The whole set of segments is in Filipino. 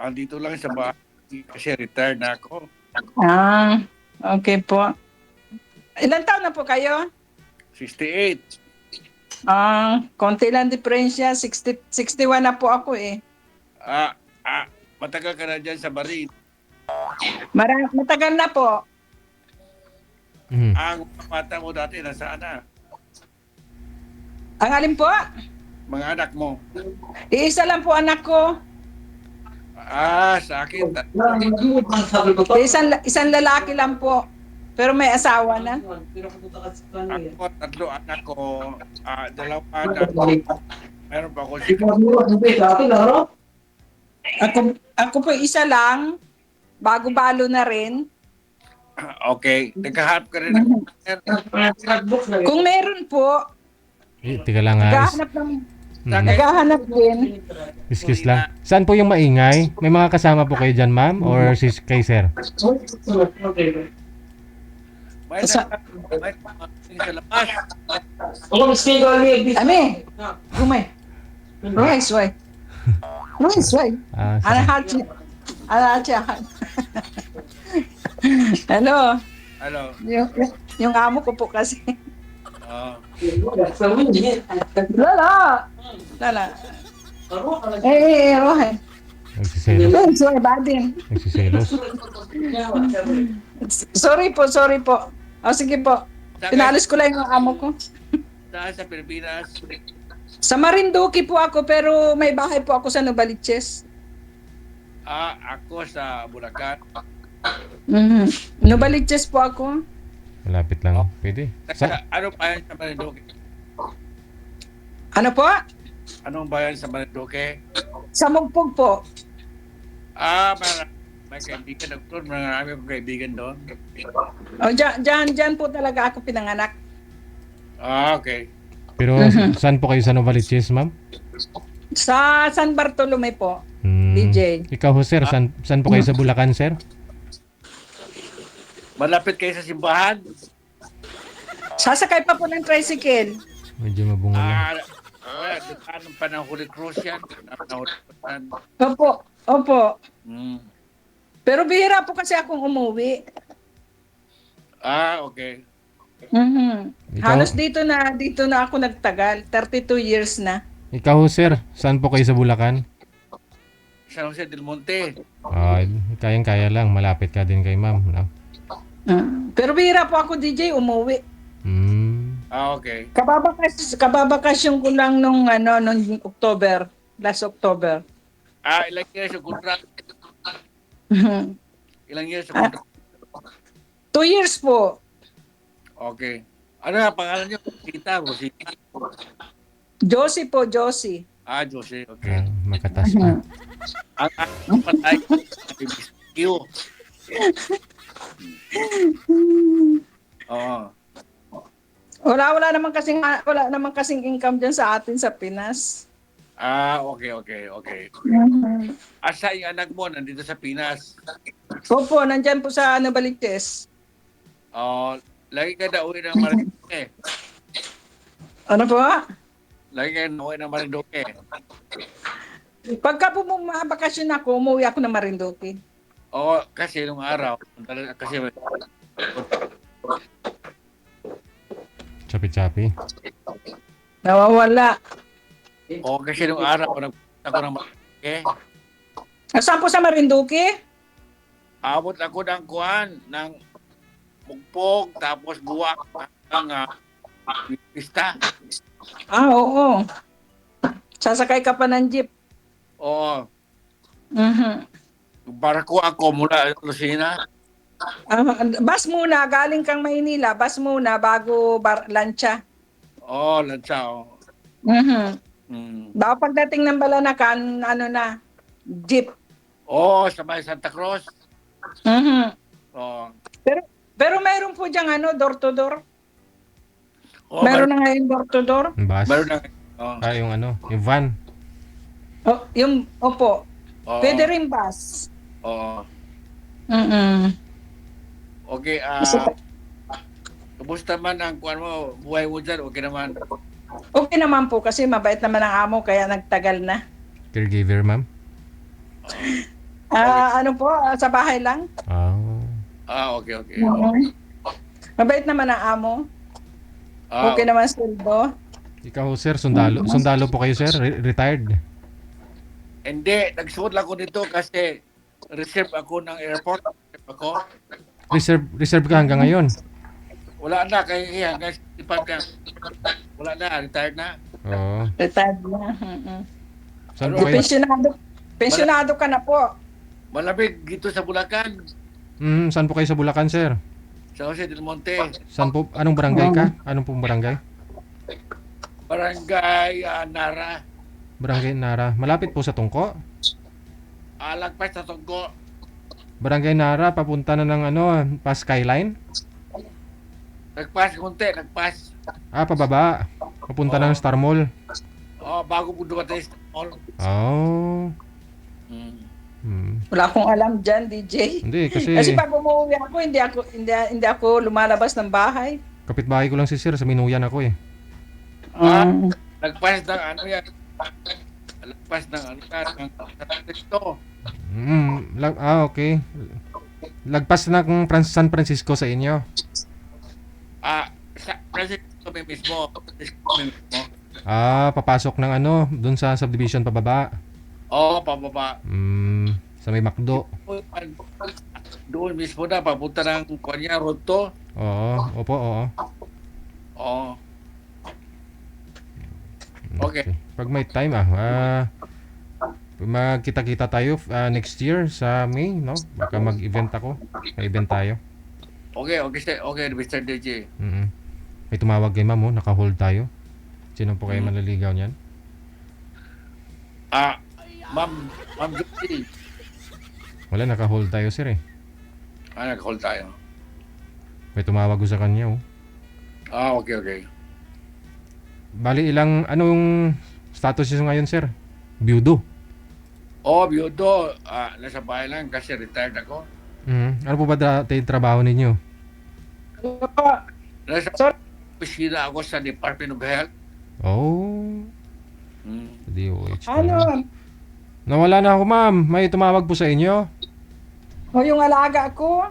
andito lang sa bahay kasi retired na ako. Ah, okay po. Ilan taon na po kayo? 68. Konti lang diferensya. 61 na po ako eh. Ah, matagal ka na dyan sa Barin. Matagal na po. Ang mata mo dati, nasaan na? Ang alin po? Mga anak mo. Iisa lang po anak ko. Sa akin. Isang lalaki lang po. Pero may asawa na. Ako, 3 anak ko. 2 anak. Meron pa ako Ako po isa lang. Bago-balo na rin. Okay. Nagkahanap ka rin ng Kung meron po, Tika lang ha. naghahanap din. Excuse lang. Saan po yung maingay? May mga kasama po kayo dyan, ma'am? Or kay sir? may sa labas. Ame, gumay. Rice, way. Rice, way. Sige. Hello. Ano? Yung amo ko po kasi. Lala. Rohe. Nagsiselos. Sorry, badin. Nagsiselos. Sorry po. Sige po. Pinalis ko lang yung amo ko. Saan sa Pilipinas? Sa Marinduque po ako, pero may bahay po ako sa Novaliches. Ako sa Bulacan. Novaliches po ako. Malapit lang. Pwede. Anong bayan sa Marinduque? Ano po? Anong bayan sa Marinduque? Sa Mugpog po. May kaibigan doon. Marami akong kaibigan doon. Diyan po talaga ako pinanganak. Okay. Pero saan po kayo sa Novaliches, ma'am? Sa San Bartolome po, DJ. Ikaw ho, sir. Saan po kayo sa Bulacan, sir? Malapit kayo sa simbahan? Sasakay pa po ng tricycle. Medyo mabunga lang. Anong panahon Holy Cross yan? Opo. Pero bihira po kasi akong umuwi. Okay. Halos dito na ako nagtagal. 32 years na. Ikaw ho, sir. Saan po kayo sa Bulacan? San Jose del Monte. Kayang-kaya lang. Malapit ka din kay ma'am. No? Pero bihira po ako, DJ, umuwi. Okay. Kababakasyon ko lang nung October. Last October. Ilang years sa contract? Ilang years sa contract? 2 years po. Okay. Ano nga pangalan niyo? Tita, Rosita? Josie po, Josie. Josie. Okay. Makatas pa. Ang patay. Q. Wala naman kasing income diyan sa atin sa Pinas. Okay. Asa yung anak mo nandito sa Pinas? Opo, nandyan po sa Novaliches. Lagi ka na uwi ng Marinduque. Ano po? Lagi ka na uwi ng Marinduque. Pagka po bakasyon ako, umuwi ako ng Marinduque. Kasi nung araw, kasi Chapi-chapi. Nawawala. Kasi nung araw, nagpunta ko ng Marinduque. Saan po sa Marinduque? Abot ako ng kuhan, ng Mugpog, tapos buwak ng pista. Oo. Sasakay ka pa ng jeep. Oo. Barko ako mula Lucena. Bus muna, galing kang Maynila. Bus muna bago lancha. Lansa. Bago pagdating ng Balanacan, jeep. Sa may Santa Cruz. Pero mayroon po diyang door to door. Meron na ngayon door to door. Bus? Meron na. Yung van. Opo. Pwede rin bus. Okay, kumusta man ang buhay mo dyan? Okay naman. Okay naman po kasi mabait naman ang amo kaya nagtagal na. Caregiver, ma'am? Ano po, sa bahay lang. Okay, okay. Mhm. Mabait naman ang amo. Okay Ah, naman sweldo. Ikaw, sir, sundalo. Sundalo po kayo, sir? Retired? hindi, nagsuot lang ako dito kasi reserve ako ng airport. Reserve ako. Reserve ka hanggang ngayon? Wala na, kaya hanggang ipan ka. Wala na, retired na. Oo. Retired na. Mhm. Saan Ano, po kayo? Pensionado ka na po. malamig dito sa Bulacan, Saan po kayo sa Bulacan, sir? sa Jose del Monte, Saan po? Anong barangay ka? Anong pong barangay? Barangay Nara, Barangay Nara. Malapit po sa Tungko? Lagpas sa Tungko. Barangay Nara, papunta na ng pa Skyline? Nagpas konti, nagpas. Pababa. Papunta na ng Star Mall. Bago po dumating sa mall. Oh. Wala akong alam dyan, DJ. Hindi, kasi Kasi pag umuwi ako, hindi ako lumalabas ng bahay. kapitbahay ko lang si sir. Sa Minuyan ako eh. Nagpas ng ano yan. Nagpas ng ano yan. Ng ito. Okay. Lagpas na ng San Francisco sa inyo. Sa Francisco may mismo. Papasok ng dun sa subdivision pababa. Pababa. Sa may McDo. Doon mismo na, papunta ng Konya, Roto. Oo, opo, oo. Okay. Pag may time magkita-kita tayo next year sa May, no? Baka mag-event ako. May event tayo. Okay, Mr. DJ. May tumawag kay ma'am, naka-hold tayo. Sino po kayo manliligaw niyan? Ma'am Judy. Wala, naka-hold tayo sir eh. Nag-call tayo. May tumawag ko sa kanya Okay. Bali anong status niyo ngayon sir? Byudo. Biyudo. Nasa bahay lang kasi retired ako. Ano po ba dati yung trabaho ninyo? Nasa opisina ako sa Department of Health. DOH Ano? pala. Nawala na ako ma'am. May tumawag po sa inyo? Yung alaga ko.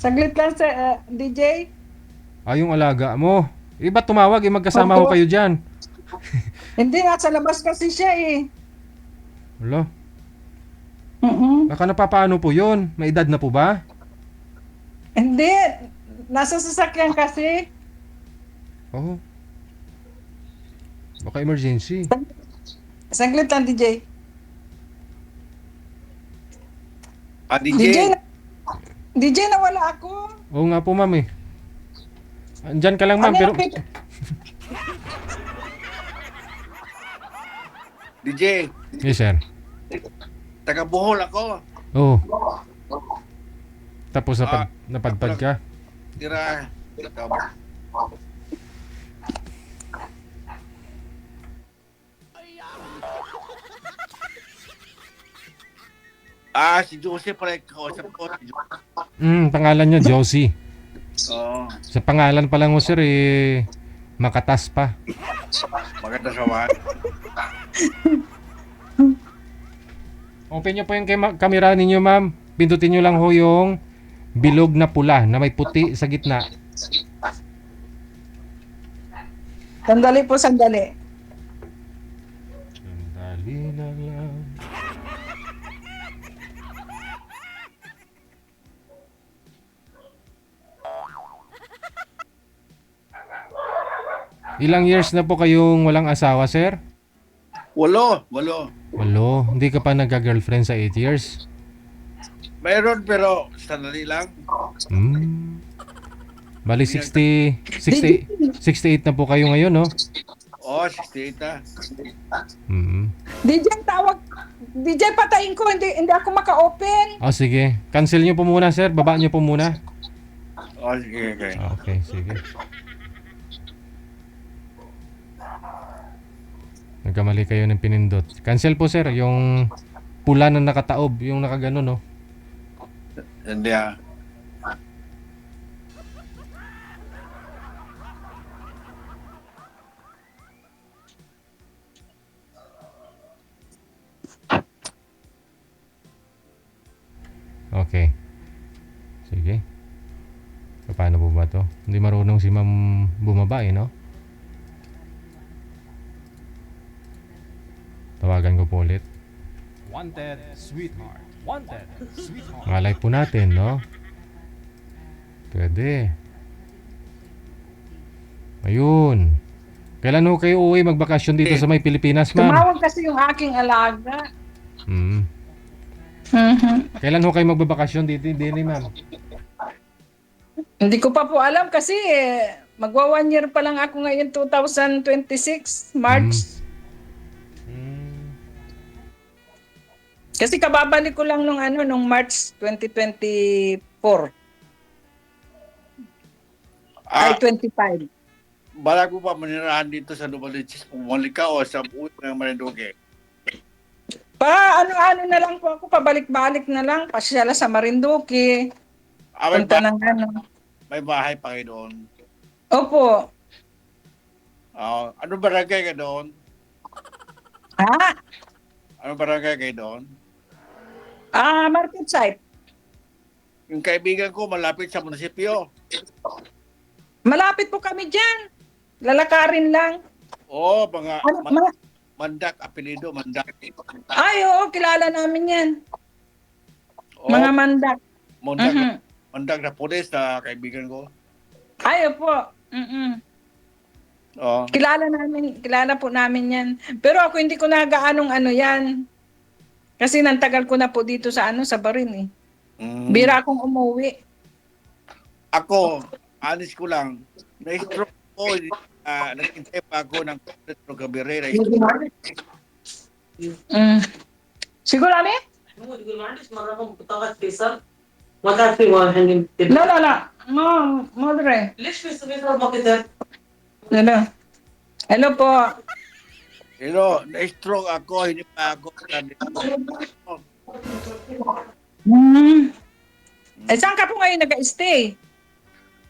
Saglit lang sa DJ. Yung alaga mo. Ba't tumawag? Magkasama ko kayo dyan. Hindi, nasa labas kasi siya eh. Wala. Baka napapaano po yun? May edad na po ba? Hindi. Nasa sasakyan kasi. Baka emergency. Saglit lang, DJ. DJ. DJ, nawala ako. Oo nga po ma'am eh. Andyan ka lang ma'am pero... DJ. Yes sir. Taga Bohol ako. Tapos napadpad ka? Tira. Si Jose pala kausap ko. Pangalan niya Josie. Sa pangalan pa lang mo sir makatas pa. Maganda sa wan. Open niyo po yung camera ninyo ma'am. Pindutin niyo lang ho yung bilog na pula na may puti sa gitna. Sandali po, sandali. Sandali lang. Ilang years na po kayong walang asawa, sir? 8. Hindi ka pa nagka-girlfriend sa 8 years? Mayroon pero sandali lang. Bali 68 na po kayo ngayon, no? 68 na. DJ, tawag. DJ, patayin ko. Hindi ako maka-open. Sige. Cancel nyo po muna, sir. Baba nyo po muna. Sige. Okay, sige. Nagkamali kayo ng pinindot. Cancel po, sir. Yung pula na nakataob. Yung nakagano, no? Hindi Okay. Sige. Paano po ba to? Hindi marunong si ma'am bumaba no? Tawagan ko po ulit. Wanted, sweetheart. Wanted, sweetheart. Malay po natin, no? Pwede. Ayun. Kailan ho kayo uwi magbakasyon dito sa may Pilipinas, ma'am? Tumawag kasi yung aking alaga. Hmm. Mhm. Kailan ho kayo magbabakasyon dito, ma'am? Hindi ko pa po alam kasi magwa 1 year pa lang ako ngayon 2026, March. Kasi kababalik ko lang nung March 2024. Ay, 25. Bala ko pa manirahan dito sa Novaliches, pumalik ka o sa buhay ng Marinduque. Ano na lang po ako, pabalik-balik na lang, pasyala sa Marinduque. Punta ng ano. May bahay pa kayo doon. Opo. Ano barangay ka doon? Ha? Ano barangay kayo doon? Market site. Yung kaibigan ko malapit sa munisipyo. Malapit po kami dyan. Lalakarin lang. Oo, mga Mga, Mandak, apelido, Mandak. ay, oo, kilala namin yan. Oo, Mga mandak. Mandak, Mhm. Mandak na pulis na kaibigan ko. Ay, opo. Mhm. Oo. Kilala po namin yan. Pero ako hindi ko na gaanong ano yan. Kasi nantagal ko na po dito sa sa Barin eh. Bira akong umuwi. Ako, honest ko lang, na-stroke ko, nag-intay pa ako ng Gabriela. Siguro ami? No. Madre. Hello po. Pero, na-stroke ako, hindi pa ako. Saan ka po ngayon nag-stay?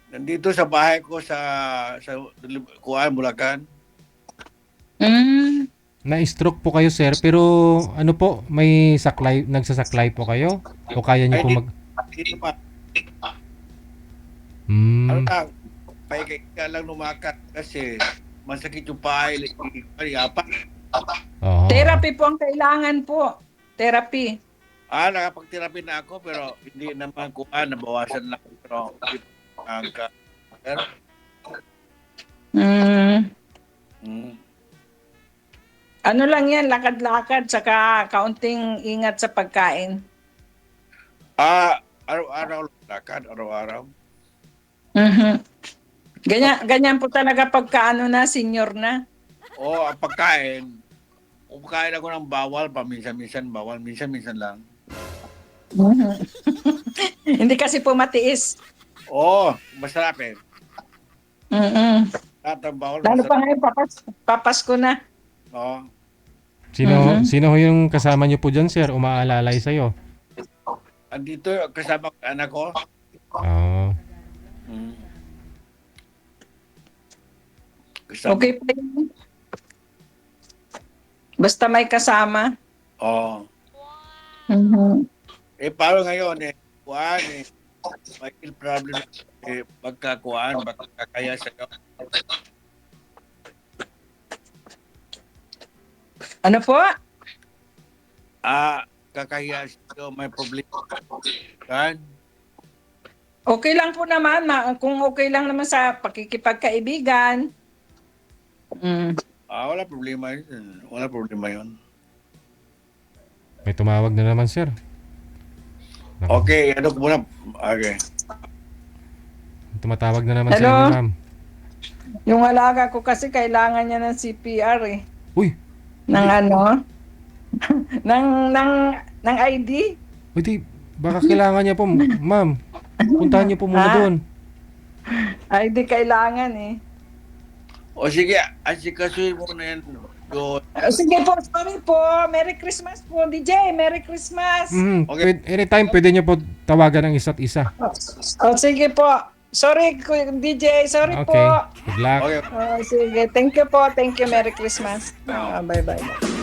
Nandito sa bahay ko sa Kuan, Bulacan. Na-stroke po kayo, sir, pero ano po, may nagsasaklay po kayo? O kaya niyo po mag... Dito pa. Ano Hmm. lang, kaya lang lumakat kasi masakit yung pahay, apa. Oo. Therapy po ang kailangan po. Therapy. Nakapag-therapy na ako pero hindi naman kuan, nabawasan lang. Pero ang Ano lang yan, lakad-lakad, saka kaunting ingat sa pagkain. Araw-araw lakad, araw-araw. Ganyan po talaga pagka na, senior na. Ang pagkain. Kumakain ako ng bawal, paminsan-minsan bawal, minsan-minsan lang. Hindi kasi po matiis. Masarap eh. Lahat ng bawal, Lalo masarap. pa ngayon, papasko na. Sino ho yung kasama niyo po dyan, sir? Umaalalay sa'yo? Andito kasama ko anak ko. Oo. Kasama. Okay pa yun. Basta may kasama. Paano ngayon kuan may problem pagkakuan, kaya sa'yo. Ano po? Kakahiya sa'yo, may problema. Kan? Okay lang po naman. Kung okay lang naman sa pakikipagkaibigan. Wala problema yun. Wala problema yun. May tumawag na naman, sir. Okay, ano ko muna. Okay. Tumatawag na naman Hello? sa inyo, ma'am. Yung alaga ko kasi kailangan niya ng CPR eh. Uy! Ng ano? ng ID? Uy, baka kailangan niya po, ma'am. Puntahan niyo po muna doon. ID kailangan eh. Sige, asikasuhin mo na yan. Sige po, sorry po. Merry Christmas po, DJ. Merry Christmas. Okay. Anytime, pwede niyo po tawagan ng isa't isa. Sige po. Sorry, DJ. Sorry po. Okay. Good luck. Okay. Sige. Thank you po. Thank you. Merry Christmas. Bye-bye.